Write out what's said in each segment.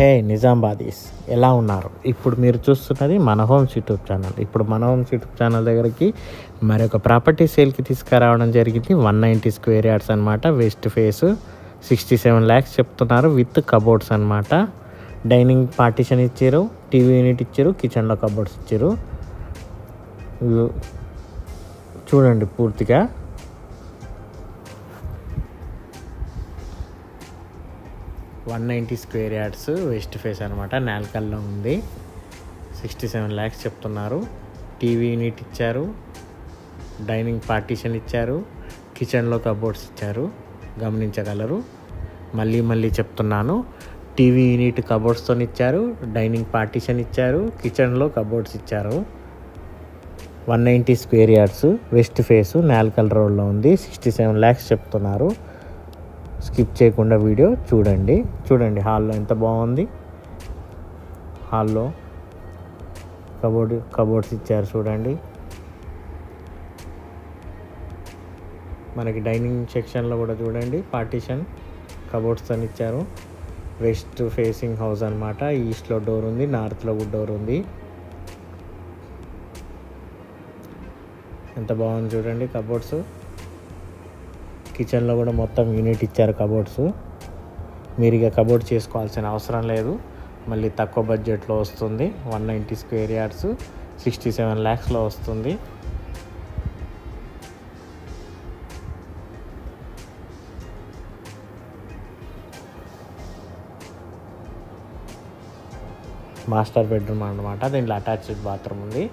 హే నిజామాబాదీస్ ఎలా ఉన్నారు? ఇప్పుడు మీరు చూస్తున్నది మన హోమ్స్ యూట్యూబ్ ఛానల్. ఇప్పుడు మన హోమ్స్ యూట్యూబ్ ఛానల్ దగ్గరికి మరొక ప్రాపర్టీ సేల్కి తీసుకురావడం జరిగింది. 190 స్క్వేర్ యార్డ్స్ అనమాట. వెస్ట్ ఫేస్ 67 lakhs చెప్తున్నారు విత్ కబోర్డ్స్ అనమాట. డైనింగ్ పార్టీషన్ ఇచ్చారు, టీవీ యూనిట్ ఇచ్చారు, కిచెన్లో కబోర్డ్స్ ఇచ్చారు. చూడండి పూర్తిగా 190 స్క్వేర్ యార్డ్స్ వెస్ట్ ఫేస్ అనమాట. నాల్కల్లో ఉంది. 67 lakhs చెప్తున్నారు. టీవీ యూనిట్ ఇచ్చారు, డైనింగ్ పార్టీషన్ ఇచ్చారు, కిచెన్లో కబోర్డ్స్ ఇచ్చారు, గమనించగలరు. మళ్ళీ చెప్తున్నాను, టీవీ యూనిట్ కబోర్డ్స్తో ఇచ్చారు, డైనింగ్ పార్టీషన్ ఇచ్చారు, కిచెన్లో కబోర్డ్స్ ఇచ్చారు. 190 square yards west face Nalkal రోడ్లో ఉంది. 67 lakhs చెప్తున్నారు. స్కిప్ చేయకుండా వీడియో చూడండి. హాల్లో ఎంత బాగుంది. హాల్లో కబోర్డ్స్ ఇచ్చారు చూడండి. మనకి డైనింగ్ సెక్షన్లో కూడా చూడండి పార్టీషన్ కబోర్డ్స్తో ఇచ్చారు. వెస్ట్ ఫేసింగ్ హౌస్ అనమాట. ఈస్ట్లో డోర్ ఉంది, నార్త్లో కూడా డోర్ ఉంది. ఎంత బాగుంది చూడండి కబోర్డ్స్. కిచెన్లో కూడా మొత్తం యూనిట్ ఇచ్చారు కబోర్డ్స్. మీరు ఇక కబోర్డ్ చేసుకోవాల్సిన అవసరం లేదు, మళ్ళీ తక్కువ బడ్జెట్లో వస్తుంది. 190 స్క్వేర్ యార్డ్స్ 67 lakhsలో వస్తుంది. మాస్టర్ బెడ్రూమ్ అన్నమాట. దీంట్లో అటాచ్డ్ బాత్రూమ్ ఉంది.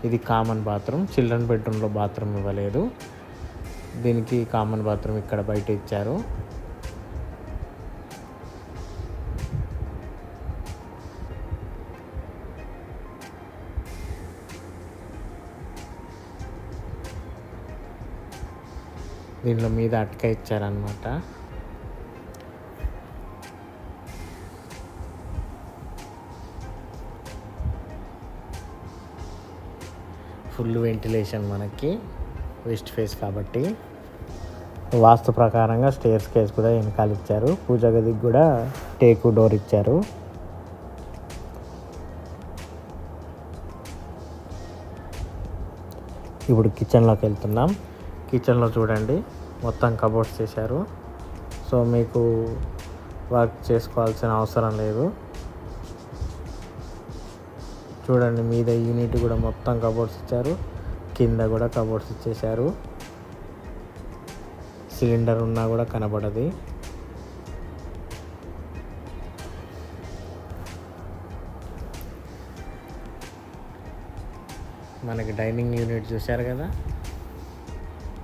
ఇది కామన్ బాత్రూమ్. చిల్డ్రన్ బెడ్రూమ్లో బాత్రూమ్ ఇవ్వలేదు. దీనికి కామన్ బాత్రూమ్ ఇక్కడ బయట ఇచ్చారు. దీంట్లో మీద అటక ఇచ్చారనమాట. ఫుల్ వెంటిలేషన్ మనకి వెస్ట్ ఫేస్ కాబట్టి. వాస్తు ప్రకారంగా స్టేర్స్ కేస్ కూడా వెనకాల ఇచ్చారు. పూజ గదికి కూడా టేకు డోర్ ఇచ్చారు. ఇప్పుడు కిచెన్లోకి వెళ్తున్నాం. కిచెన్లో చూడండి మొత్తం కబోర్డ్స్ చేశారు. సో మీకు వర్క్ చేసుకోవాల్సిన అవసరం లేదు. చూడండి మీద యూనిట్ కూడా మొత్తం కబోర్డ్స్ ఇచ్చారు, కింద కూడా కబోర్డ్స్ ఇచ్చేశారు. సిలిండర్ ఉన్నా కూడా కనబడది. మనకి డైనింగ్ యూనిట్ చూశారు కదా,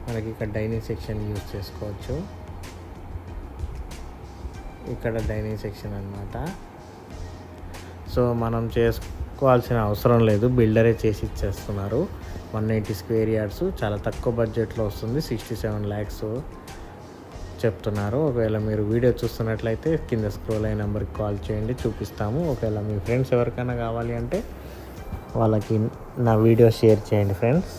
మనకి ఇక్కడ డైనింగ్ సెక్షన్ యూజ్ చేసుకోవచ్చు. ఇక్కడ డైనింగ్ సెక్షన్ అన్నమాట. సో మనం చేసుకోవాల్సిన అవసరం లేదు, బిల్డరే చేసి ఇచ్చేస్తున్నారు. 190 స్క్వేర్ యార్డ్స్ చాలా తక్కువ బడ్జెట్లో వస్తుంది. 67 lakhs చెప్తున్నారు. ఒకవేళ మీరు వీడియో చూస్తున్నట్లయితే కింద స్క్రోల్ అయిన నెంబర్కి కాల్ చేయండి, చూపిస్తాము. ఒకవేళ మీ ఫ్రెండ్స్ ఎవరికైనా కావాలి అంటే వాళ్ళకి నా వీడియో షేర్ చేయండి ఫ్రెండ్స్.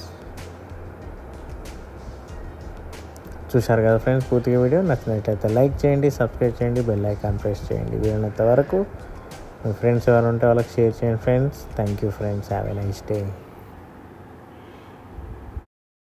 చూశారు కదా ఫ్రెండ్స్ పూర్తిగా వీడియో. నచ్చినట్లయితే లైక్ చేయండి, సబ్స్క్రైబ్ చేయండి, బెల్ ఐకాన్ ప్రెస్ చేయండి. వీలైనంత వరకు మీ ఫ్రెండ్స్ ఎవరు ఉంటే వాళ్ళకి షేర్ చేయండి friends. Thank you friends. Have a nice day.